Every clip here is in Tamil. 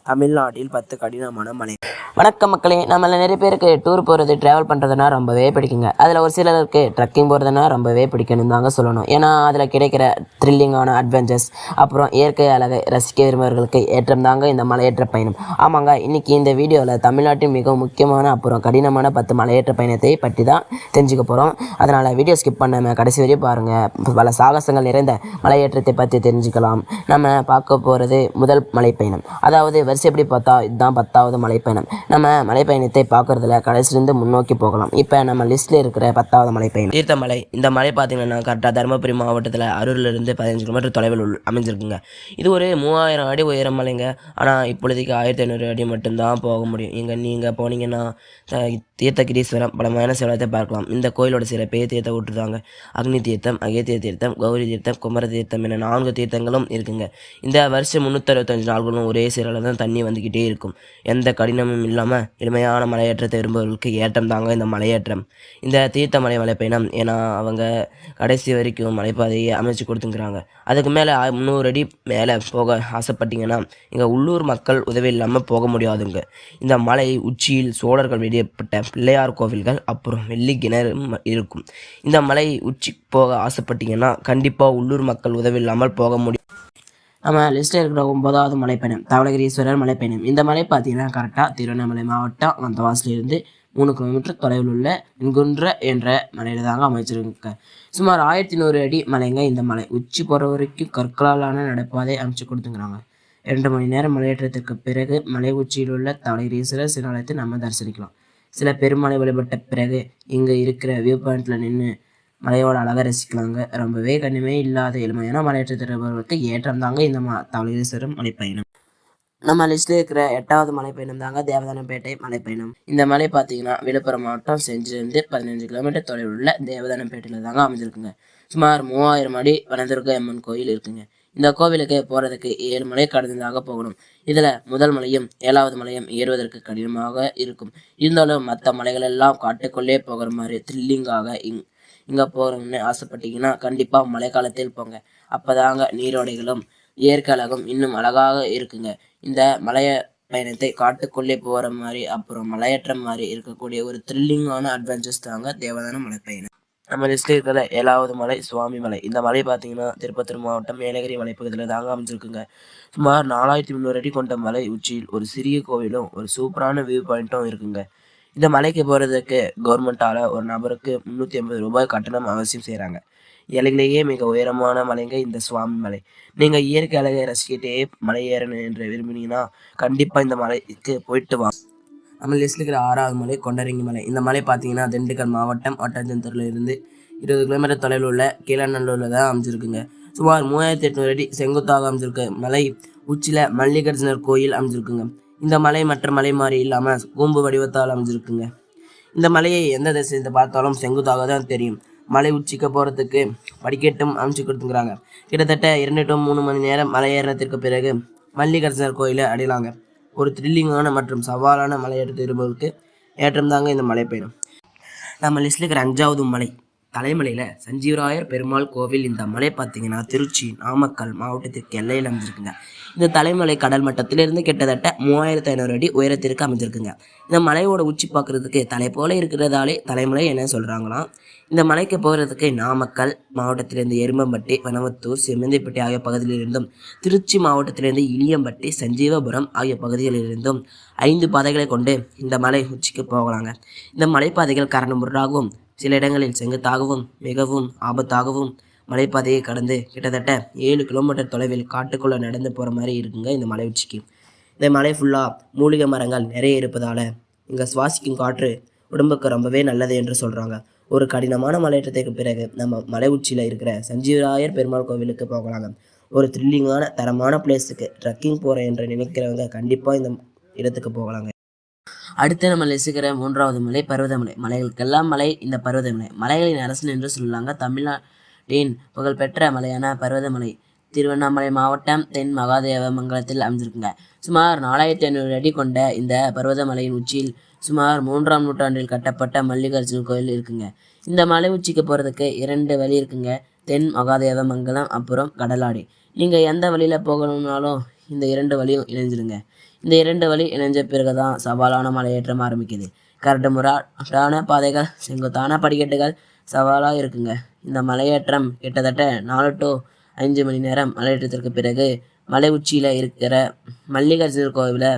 தமிழ்நாட்டில் 10 கடினமான மலை. வணக்கம் மக்களே, நம்மள நிறைய பேருக்கு டூர் போகிறது ட்ராவல் பண்ணுறதுனா ரொம்பவே பிடிக்குங்க. அதில் ஒரு சிலருக்கு ட்ரக்கிங் போகிறதுனா ரொம்பவே பிடிக்கணும் தாங்க சொல்லணும். ஏன்னா அதில் கிடைக்கிற த்ரில்லிங்கான அட்வென்ச்சர்ஸ் அப்புறம் இயற்கை அழகை ரசிக்க விரும்புவர்களுக்கு ஏற்றம் தாங்க இந்த மலையேற்ற பயணம். ஆமாங்க, இன்றைக்கி இந்த வீடியோவில் தமிழ்நாட்டின் மிகவும் முக்கியமான அப்புறம் கடினமான 10 மலையேற்ற பயணத்தை பற்றி தான் தெரிஞ்சுக்க போகிறோம். அதனால் வீடியோ ஸ்கிப் பண்ணாமல் கடைசி வரையும் பாருங்கள். பல சாகசங்கள் நிறைந்த மலையேற்றத்தை பற்றி தெரிஞ்சுக்கலாம். நம்ம பார்க்க போகிறது முதல் மலைப்பயணம். அதாவது வரிசை எப்படி பார்த்தா இதுதான் 10வது மலைப்பயணம். நம்ம மலைப்பயணத்தை பார்க்குறதுல கடைசிலேருந்து முன்னோக்கி போகலாம். இப்போ நம்ம லிஸ்ட்டில் இருக்கிற 10வது மலைப்பயணம் தீர்த்தமலை. இந்த மலை பார்த்திங்கன்னா கரெக்டாக தருமபுரி மாவட்டத்தில் அரூரிலிருந்து 15 கிலோமீட்டர் தொலைவில் அமைஞ்சிருக்குங்க. இது ஒரு 3000 அடி உயரம் மலைங்க. ஆனால் இப்பொழுதைக்கு 1500 அடி மட்டும்தான் போக முடியும். இங்கே நீங்கள் போனீங்கன்னா தீர்த்தகிரீஸ்வரம் பலமான சிவத்தை பார்க்கலாம். இந்த கோயிலோட சிறப்பே தீர்த்த விட்டுருந்தாங்க. அக்னி தீர்த்தம், அகத்திய தீர்த்தம், கௌரி தீர்த்தம், குமர தீர்த்தம் என 4 தீர்த்தங்களும் இருக்குங்க. இந்த வருஷம் 365 நாள்களும் ஒரே சீரில் தான் தண்ணி வந்துக்கிட்டே இருக்கும். எந்த கடினமும் இல்லாமல் எளிமையான மலையேற்றத்தை விரும்புவர்களுக்கு ஏற்றம் தாங்க இந்த மலையேற்றம். இந்த தீர்த்தமலை மலைப்பயணம் ஏன்னா அவங்க கடைசி வரைக்கும் மலைப்பாதையை அமைச்சு கொடுத்துங்கிறாங்க. அதுக்கு மேலே 300 அடி மேலே போக ஆசைப்பட்டீங்கன்னா இங்கே உள்ளூர் மக்கள் உதவி இல்லாமல் போக முடியாதுங்க. இந்த மலை உச்சியில் சோழர்கள் வெளியேற்பட்ட பிள்ளையார் கோவில்கள் அப்புறம் வெள்ளி கிணறு இருக்கும். இந்த மலை உச்சி போக ஆசைப்பட்டீங்கன்னா கண்டிப்பாக உள்ளூர் மக்கள் உதவி இல்லாமல் போக முடியும். நம்ம லிஸ்ட்டில் இருக்கிற 9வது மலைப்பயணம் தவளகிரீஸ்வரர் மலைப்பயணம். இந்த மலை பார்த்தீங்கன்னா கரெக்டாக திருவண்ணாமலை மாவட்டம் வந்தவாசிலிருந்து 3 கிலோமீட்டர் தொலைவில் உள்ள வெண்குன்ற என்ற மலையில் தாங்க அமைச்சிருக்க. சுமார் 1100 அடி மலைங்க. இந்த மலை உச்சி போகிற வரைக்கும் கற்களாலான நடைபாதை அமைச்சு கொடுத்துங்கிறாங்க. 2 மணி நேரம் மலையேற்றத்திற்கு பிறகு மலை உச்சியில் உள்ள தவளகிரீஸ்வரர் சிவாலயத்தை நம்ம தரிசனிக்கலாம். சில பெருமலை வழிபட்ட பிறகு இங்கே இருக்கிற வியூ பாயிண்டில் நின்று மலையோட அழகை ரசிக்கலாங்க. ரொம்பவே கண்ணுமே இல்லாத எளிமையான மலையேற்ற திருப்பவர்களுக்கு ஏற்றம் தாங்க இந்த தவளகிரீஸ்வரம் மலைப்பயணம். நம்ம லிஸ்ட்டில் இருக்கிற 8வது மலைப்பயணம் தாங்க தேவதானப்பேட்டை மலைப்பயணம். இந்த மலை பார்த்தீங்கன்னா விழுப்புரம் மாவட்டம் செஞ்சிலிருந்து 15 கிலோமீட்டர் தொலைவில் உள்ள தேவதானப்பேட்டையில் தாங்க அமைஞ்சிருக்குங்க. சுமார் 3000 அடி வனதுர்க்கை அம்மன் கோயில் இருக்குங்க. இந்த கோவிலுக்கு போகிறதுக்கு 7 மலை கடந்ததாக போகணும். இதில் முதல் மலையும் 7வது மலையும் ஏறுவதற்கு கடினமாக இருக்கும். இருந்தாலும் மற்ற மலைகள் எல்லாம் காட்டுக்குள்ளே போகிற மாதிரி த்ரில்லிங்காக இங்கே போகிறோம்னு ஆசைப்பட்டீங்கன்னா கண்டிப்பாக மழைக்காலத்தில் போங்க. அப்போதாங்க நீரோடைகளும் இயற்கை அழகும் இன்னும் அழகாக இருக்குங்க. இந்த மலைய பயணத்தை காட்டுக்குள்ளே போகிற மாதிரி அப்புறம் மலையேற்ற மாதிரி இருக்கக்கூடிய ஒரு த்ரில்லிங்கான அட்வென்ச்சர்ஸ் தாங்க தேவதான மலைப்பயணம். நம்ம லிஸ்ட்டில் இருக்கிற 7வது மலை சுவாமி மலை. இந்த மலை பார்த்தீங்கன்னா திருப்பத்தூர் மாவட்டம் ஏலகிரி மலைப்பகுதியில் தாங்க அமைஞ்சிருக்குங்க. சுமார் 4300 அடி கொண்ட மலை உச்சியில் ஒரு சிறிய கோவிலும் ஒரு சூப்பரான வியூ பாயிண்ட்டும் இருக்குங்க. இந்த மலைக்கு போகிறதுக்கு கவர்மெண்ட்டால் ஒரு நபருக்கு 350 ரூபாய் கட்டணம் அவசியம் செய்கிறாங்க. இலையிலேயே மிக உயரமான மலைங்க இந்த சுவாமி மலை. நீங்கள் இயற்கை அழகை ரசிக்கிட்டே மலை ஏறணும் என்று விரும்பினீங்கன்னா கண்டிப்பாக இந்த மலைக்கு போயிட்டு வாங்க. நம்ம லிஸ்ட்டில் இருக்கிற 6வது மலை கொண்டரங்கி மலை. இந்த மலை பார்த்தீங்கன்னா திண்டுக்கல் மாவட்டம் ஒட்டஞ்சத்திரத்தில் இருந்து 20 கிலோமீட்டர் தொலைவில் உள்ள கீழநல்லூரில் தான் அமைஞ்சிருக்குங்க. சுமார் 3800 அடி செங்குத்தாக அமைஞ்சிருக்கு. மலை உச்சியில் மல்லிகார்ஜுனர் கோயில் அமைஞ்சிருக்குங்க. இந்த மலை மற்ற மலை மாதிரி இல்லாமல் கூம்பு வடிவத்தால் அமைஞ்சிருக்குங்க. இந்த மலையை எந்த திசையில் பார்த்தாலும் செங்குத்தாக தான் தெரியும். மலை உச்சிக்க போகிறதுக்கு படிக்கட்டும் அமைச்சு கொடுத்துங்கிறாங்க. கிட்டத்தட்ட 2 to 3 மணி நேரம் மலை ஏறத்திற்கு பிறகு மல்லிகார்ஜுனர் கோயிலை அடையலாங்க. ஒரு த்ரில்லிங்கான மற்றும் சவாலான மலையேற்ற திரும்பவுக்கு ஏற்றம் தாங்க இந்த மலைப்பயணம். நம்ம லிஸ்ட்டில் இருக்கிற 5வது மலை தலைமலையில் சஞ்சீவராயர் பெருமாள் கோவில். இந்த மலை பார்த்தீங்கன்னா திருச்சி நாமக்கல் மாவட்டத்திற்கு எல்லையில் அமைஞ்சிருக்குங்க. இந்த தலைமலை கடல் மட்டத்திலிருந்து கிட்டத்தட்ட 3500 அடி உயரத்திற்கு அமைஞ்சிருக்குங்க. இந்த மலையோட உச்சி பார்க்குறதுக்கு தலை போல இருக்கிறதாலே தலைமலை என சொல்கிறாங்களாம். இந்த மலைக்கு போகிறதுக்கு நாமக்கல் மாவட்டத்திலிருந்து எரும்பம்பட்டி, வனவத்தூர், செம்மந்திப்பட்டி ஆகிய பகுதியிலிருந்தும் திருச்சி மாவட்டத்திலிருந்து இளியம்பட்டி, சஞ்சீவபுரம் ஆகிய பகுதிகளிலிருந்தும் 5 பாதைகளை கொண்டு இந்த மலை உச்சிக்கு போகலாங்க. இந்த மலைப்பாதைகள் கரடுமுரடாகவும் சில இடங்களில் செங்குத்தாகவும் மிகவும் ஆபத்தாகவும் மலைப்பாதையை கடந்து கிட்டத்தட்ட 7 கிலோமீட்டர் தொலைவில் காட்டுக்குள்ளே நடந்து போகிற மாதிரி இருக்குங்க இந்த மலை உச்சிக்கு. இந்த மலை ஃபுல்லாக மூலிகை மரங்கள் நிறைய இருப்பதால் இங்கே சுவாசிக்கும் காற்று உடம்புக்கு ரொம்பவே நல்லது என்று சொல்கிறாங்க. ஒரு கடினமான மலையேற்றத்துக்கு பிறகு நம்ம மலை உச்சியில் இருக்கிற சஞ்சீவராயர் பெருமாள் கோவிலுக்கு போகலாங்க. ஒரு த்ரில்லிங்கான தரமான பிளேஸுக்கு ட்ரக்கிங் போகிறேன் என்று நினைக்கிறவங்க கண்டிப்பாக இந்த இடத்துக்கு போகலாங்க. அடுத்து நம்ம லிஸ்ட்டுக்கிற 3வது மலை பர்வதமலை. மலைகளுக்கெல்லாம் மலை இந்த பர்வதமலை. மலைகளின் அரசன் என்று சொல்லலாங்க. தமிழ்நாட்டின் புகழ்பெற்ற மலையான பர்வதமலை திருவண்ணாமலை மாவட்டம் தென் மகாதேவ மங்கலத்தில் அமைஞ்சிருக்குங்க. சுமார் 4500 அடி கொண்ட இந்த பர்வதமலையின் உச்சியில் சுமார் 3ஆம் நூற்றாண்டில் கட்டப்பட்ட மல்லிகார்ஜுன கோயில் இருக்குங்க. இந்த மலை உச்சிக்கு போகிறதுக்கு 2 வழி இருக்குங்க. தென் மகாதேவ மங்கலம் அப்புறம் கடலாடி. நீங்கள் எந்த வழியில் போகணும்னாலும் இந்த 2 வழியும் இணைஞ்சிருங்க. இந்த 2 வழி இணைஞ்ச பிறகு தான் சவாலான மலையேற்றம் ஆரம்பிக்குது. கரடுமுரடான பாதைகள், செங்குத்தான படிக்கட்டுகள் சவாலாக இருக்குங்க. இந்த மலையேற்றம் கிட்டத்தட்ட 4 to 5 மணி நேரம் மலையேற்றத்திற்கு பிறகு மலை உச்சியில் இருக்கிற மல்லிகார்ஜுனர் கோவிலை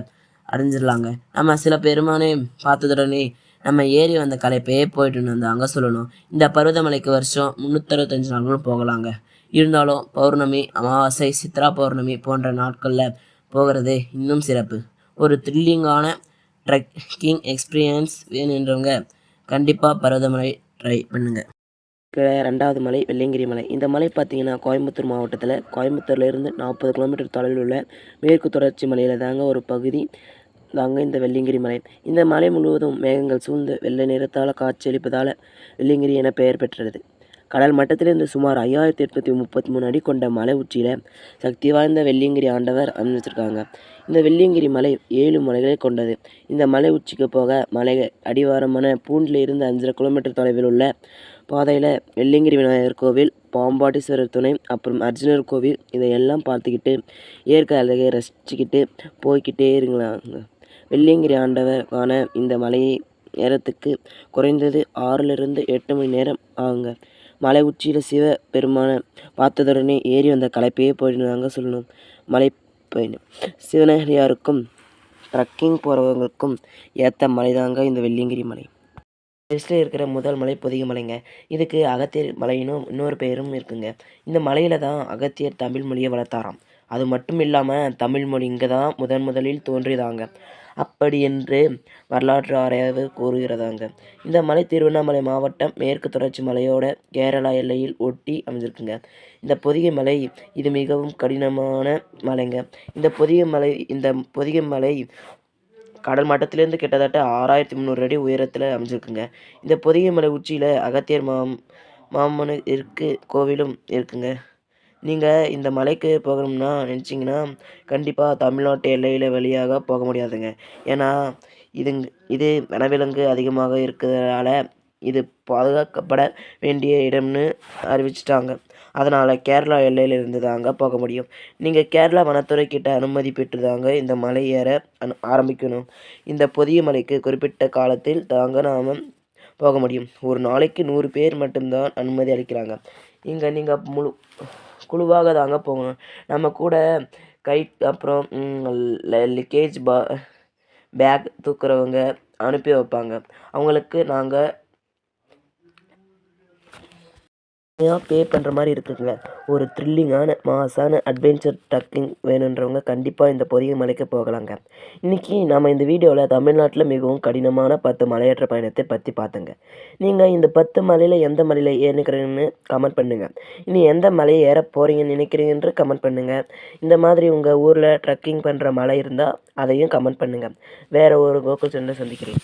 அடைஞ்சிடலாங்க. நம்ம சில பெருமானே பார்த்ததுடனே நம்ம ஏறி வந்த களைப்பே போயிட்டு வந்தாங்க சொல்லணும். இந்த பருவதமலைக்கு வருஷம் 365 நாட்களும் போகலாங்க. இருந்தாலும் பௌர்ணமி, அமாவாசை, சித்ரா பௌர்ணமி போன்ற நாட்களில் போகிறது இன்னும் சிறப்பு. ஒரு த்ரில்லிங்கான ட்ரெக்கிங் எக்ஸ்பீரியன்ஸ் வேணுன்றவங்க கண்டிப்பாக பருவதமலை ட்ரை பண்ணுங்கள். 2வது மலை வெள்ளியங்கிரி மலை. இந்த மலை பார்த்திங்கன்னா கோயம்புத்தூர் மாவட்டத்தில் கோயம்புத்தூர்லேருந்து 40 கிலோமீட்டர் தொலைவில் உள்ள மேற்கு தொடர்ச்சி மலையில் தாங்க ஒரு பகுதி தாங்க இந்த வெள்ளியங்கிரி மலை. இந்த மலை முழுவதும் மேகங்கள் சூழ்ந்து வெள்ளை நிறத்தால் காட்சியளிப்பதால் வெள்ளியங்கிரி என பெயர் பெற்றது. கடல் மட்டத்திலிருந்து சுமார் 5833 அடி கொண்ட மலை உச்சியில் சக்தி வாய்ந்த வெள்ளியங்கிரி ஆண்டவர் அமைச்சிருக்காங்க. இந்த வெள்ளியங்கிரி மலை 7 மலைகளை கொண்டது. இந்த மலை உச்சிக்கு போக மலை அடிவாரமான பூண்டில் இருந்து 5 கிலோமீட்டர் தொலைவில் உள்ள பாதையில் வெள்ளியங்கிரி விநாயகர் கோவில், பாம்பாட்டீஸ்வரர் துணை, அப்புறம் அர்ஜுனர் கோவில் இதையெல்லாம் பார்த்துக்கிட்டு இயற்கை அழகை ரசிச்சுக்கிட்டு போய்கிட்டே இருங்களாங்க. வெள்ளியங்கிரி ஆண்டவர் காண இந்த மலையை ஏறத்துக்கு குறைந்தது 6லிருந்து 8 மணி நேரம் ஆகுங்க. மலை உச்சியில் சிவ பெருமானை பார்த்ததுடனே ஏறி வந்த களைப்பையே போயிடுவாங்க சொல்லணும். மலை பயணம் சிவனடியாருக்கும் ட்ரக்கிங் போகிறவங்களுக்கும் ஏற்ற மலை தாங்க இந்த வெள்ளியங்கிரி மலை. லிஸ்ட்டில் இருக்கிற முதல் மலை பொதிகை மலைங்க. இதுக்கு அகத்தியர் மலைன்னு இன்னொரு பெயரும் இருக்குங்க. இந்த மலையில் தான் அகத்தியர் தமிழ் மொழியை வளர்த்தாராம். அது மட்டும் இல்லாமல் தமிழ் மொழி இங்கே தான் முதலில் தோன்றியதாங்க. அப்படி என்று வரலாற்று ஆராய்வு கூறுகிறதாங்க. இந்த மலை திருவண்ணாமலை மாவட்டம் மேற்கு தொடர்ச்சி மலையோட கேரளா எல்லையில் ஒட்டி அமைஞ்சிருக்குங்க. இந்த பொதிகை மலை இது மிகவும் கடினமான மலைங்க. இந்த பொதிகை மலை கடல் மட்டத்திலேருந்து கிட்டத்தட்ட 6300 அடி உயரத்தில் அமைஞ்சிருக்குங்க. இந்த பொதிகை மலை உச்சியில் அகத்தியர் மாமனு கோவிலும் இருக்குங்க. நீங்கள் இந்த மலைக்கு போகணும்னா நினச்சிங்கன்னா கண்டிப்பாக தமிழ்நாட்டு எல்லையில் வழியாக போக முடியாதுங்க. ஏன்னா இது வனவிலங்கு அதிகமாக இருக்கிறதால இது பாதுகாக்கப்பட வேண்டிய இடம்னு அறிவிச்சிட்டாங்க. அதனால் கேரளா எல்லையிலிருந்து தாங்க போக முடியும். நீங்கள் கேரளா வனத்துறை கிட்ட அனுமதி பெற்று தாங்க இந்த மலை ஏற ஆரம்பிக்கணும். இந்த பொதிகை மலைக்கு குறிப்பிட்ட காலத்தில் தாங்க நாம் போக முடியும். ஒரு நாளைக்கு 100 பேர் மட்டும்தான் அனுமதி அளிக்கிறாங்க. இங்கே நீங்கள் குழுவாக தாங்க போகணும். நம்ம கூட கைட் அப்புறம் லக்கேஜ் பேக் தூக்குறவங்க அனுப்பி வைப்பாங்க. அவங்களுக்கு நாங்கள் பே பண்ணுற மாதிரி இருக்குங்க. ஒரு த்ரில்லிங்கான மாசான அட்வென்ச்சர் ட்ரக்கிங் வேணுன்றவங்க கண்டிப்பாக இந்த பொதிகை மலைக்கு போகலாங்க. இன்றைக்கி நம்ம இந்த வீடியோவில் தமிழ்நாட்டில் மிகவும் கடினமான 10 மலையேற்ற பயணத்தை பற்றி பார்த்தோங்க. நீங்கள் இந்த 10 மலையில் எந்த மலையில் ஏறிக்கிறீங்கன்னு கமெண்ட் பண்ணுங்கள். இனி எந்த மலையை ஏற போகிறீங்கன்னு நினைக்கிறீங்கன்ற கமெண்ட் பண்ணுங்கள். இந்த மாதிரி உங்கள் ஊரில் ட்ரக்கிங் பண்ணுற மலை இருந்தால் அதையும் கமெண்ட் பண்ணுங்கள். வேறு ஒரு கோகுல் சென்று சந்திக்கிறேன்.